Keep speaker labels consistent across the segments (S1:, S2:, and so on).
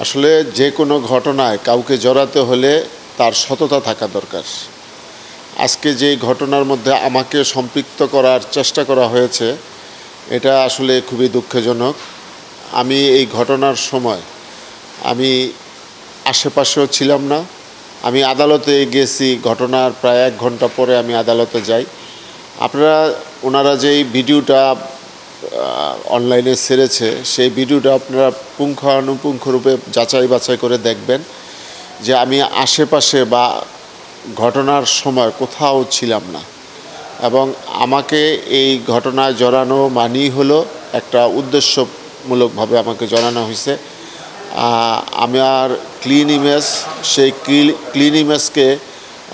S1: আসলে যে কোনো ঘটনায় কাউকে জড়াতে হলে তার সততা থাকা দরকার। আজকে যে ঘটনার মধ্যে আমাকে সম্পৃক্ত করার চেষ্টা করা হয়েছে, এটা আসলে খুবই দুঃখজনক। আমি এই ঘটনার সময় আমি আশেপাশেও ছিলাম না। আমি আদালতে গেছি, ঘটনার প্রায় 1 ঘন্টা পরে আমি আদালতে যাই। ওনারা যেই ভিডিওটা অনলাইনে ছেড়েছে, সেই ভিডিওটা আপনারা পুঙ্খানুপুঙ্খরূপে যাচাই বাছাই করে দেখবেন যে আমি আশেপাশে বা ঘটনার সময় কোথাও ছিলাম না, এবং আমাকে এই ঘটনায় জড়ানো মানেই হলো একটা উদ্দেশ্যমূলকভাবে আমাকে জড়ানো হয়েছে। আমার ক্লিন ইমেজ, সেই ক্লিন ইমেজকে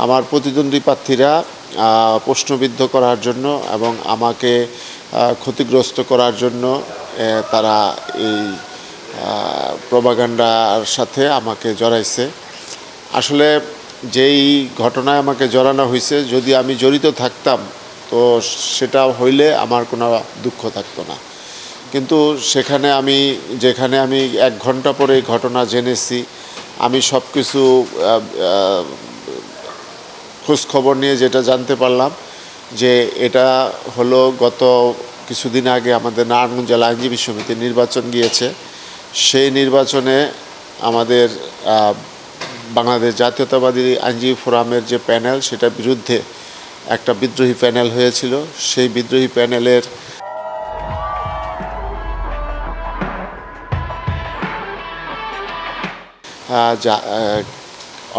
S1: আমার প্রতিদ্বন্দ্বী প্রার্থীরা প্রশ্নবিদ্ধ করার জন্য এবং আমাকে ক্ষতিগ্রস্ত করার জন্য তারা এই প্রপাগান্ডার সাথে আমাকে জড়াইছে। আসলে যেই ঘটনায় আমাকে জড়ানো হয়েছে, যদি আমি জড়িত থাকতাম তো সেটা হইলে আমার কোনো দুঃখ থাকতো না। কিন্তু যেখানে আমি 1 ঘন্টা পরে ঘটনা জেনেছি, আমি সব কিছু খোঁজখবর নিয়ে যেটা জানতে পারলাম যে এটা হলো গত কিছুদিন আগে আমাদের নারায়ণগঞ্জ জেলা আইনজীবী সমিতির নির্বাচন গিয়েছে। সেই নির্বাচনে আমাদের বাংলাদেশ জাতীয়তাবাদী আইনজীবী ফোরামের যে প্যানেল, সেটার বিরুদ্ধে একটা বিদ্রোহী প্যানেল হয়েছিল। সেই বিদ্রোহী প্যানেলের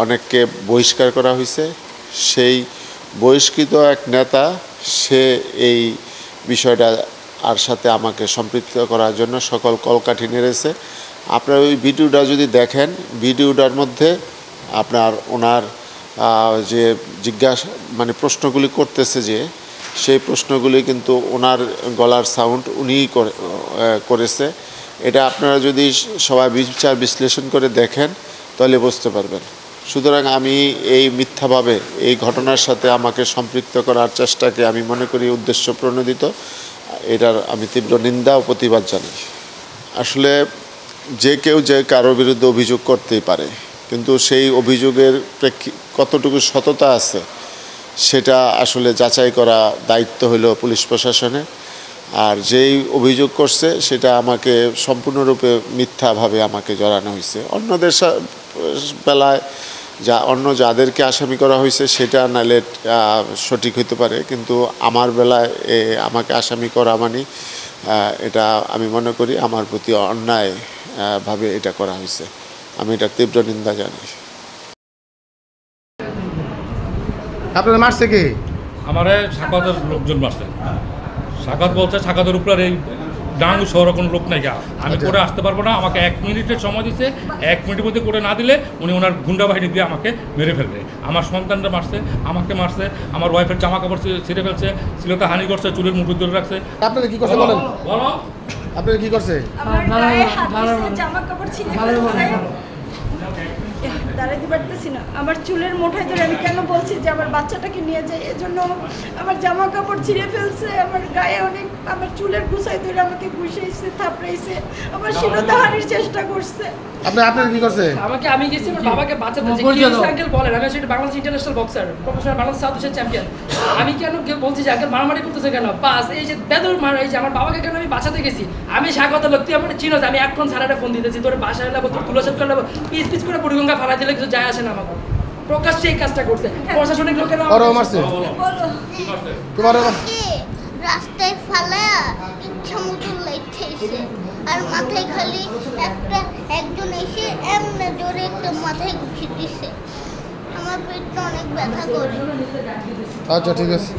S1: অনেককে বহিষ্কার করা হয়েছে। সেই বহিষ্কৃত এক নেতা, সে এই বিষয়টা আর সাথে আমাকে সম্পৃক্ত করার জন্য সকল কলকাঠি নেড়েছে। আপনারা ওই ভিডিওটা যদি দেখেন, ভিডিওটার মধ্যে ওনার যে প্রশ্নগুলি করতেছে, যে সেই প্রশ্নগুলি কিন্তু ওনার গলার সাউন্ড উনিই করেছে। এটা আপনারা যদি সবাই বিচার বিশ্লেষণ করে দেখেন তাহলে বুঝতে পারবেন। সুতরাং আমি এই মিথ্যাভাবে এই ঘটনার সাথে আমাকে সম্পৃক্ত করার চেষ্টাকে আমি মনে করি উদ্দেশ্য প্রণোদিত। এটার আমি তীব্র নিন্দা ও প্রতিবাদ জানাই। আসলে যে কেউ যে কারোর বিরুদ্ধে অভিযোগ করতেই পারে, কিন্তু সেই অভিযোগের কতটুকু সততা আছে সেটা আসলে যাচাই করা দায়িত্ব হলো পুলিশ প্রশাসনের। আর যেই অভিযোগ করছে সেটা আমাকে সম্পূর্ণরূপে মিথ্যাভাবে আমাকে জড়ানো হয়েছে। অন্যদের বেলায় অন্য যাদেরকে আসামি করা হয়েছে সেটা নাহলে সঠিক হতে পারে, কিন্তু আমার বেলায় আমাকে আসামি করা মানে এটা আমি মনে করি আমার প্রতি অন্যায়ভাবে এটা করা হয়েছে। আমি এটা তীব্র নিন্দা জানাই।
S2: আপনাদের মারছে কি?
S3: আমারে সাকাতের লোকজন মারছে। সাকাত বলছে সাকাতের উপরে এই ডাঙ্গু শহরে কোনো লোক নাই, আমি করে আসতে পারবো না, আমাকে 1 মিনিটের সময় দিচ্ছে, 1 মিনিটের মধ্যে করে না দিলে উনি ওনার গুন্ডা বাহিনী দিয়ে আমাকে মেরে ফেলবে। আমার সন্তানরা মারছে, আমাকে মারছে, আমার ওয়াইফের জামা কাপড় ছিঁড়ে ফেলছে, সিলেতে হানি করছে, চুলের মুঠি ধরে রাখছে।
S2: আপনাদের কি করছে বলেন?
S3: বলো
S2: আপনাদের কি করছে?
S4: জামা কাপড় ছিঁড়ে ফেলছে, দাঁড়াতে পারতেছি না। আমার চুলের মুঠায় ধরে আমি কেন বলছি যে আমার বাচ্চাটাকে নিয়ে যাই, এজন্য আমার জামা কাপড় ছিঁড়ে ফেলছে, আমার গায়ে অনেক, আমার চুলের গুছাই ধরে আমাকে ঘুষাইছে, থাপড়াইছে, আমার শিরোধারণের চেষ্টা করছে।
S2: আপনাদের কি করছে?
S5: আমি গেছি আমার বাবাকে বাঁচাতে, যে কি আঙ্কেল বলেন, আমি আসলে Bangladesh international boxer, professional Bangladesh south এশিয়ার চ্যাম্পিয়ন। আমি কেন বলছি যে আঙ্কেল মারামারি করতেছে কেন? বাস এই যে বেদর মার, এই যে আমার বাবাকে কেন আমি বাঁচাতে গেছি। আমি স্বাগত লোক, তুই আমার চিনোস, আমি এখন সারাটা ফোন দিতেছি, তোর বাসায় এলাবো, তোর তুলসেট করে নেবো, পিস পিস করে বুড়িগঙ্গা ফালা দিলে কিছু যায় আসে না। আমাকে প্রকাশ্যে এই কাজটা করছে প্রশাসনিক লোকেরা।
S6: রাস্তায় ফালা ইচ্ছা মতো লাইতেছে, আর মাথায় খালি একজন এসে এমন জোরে একটা মাথায় ঘুষি দিছে। আমার পেটটা অনেক ব্যথা করে।
S2: আচ্ছা ঠিক আছে।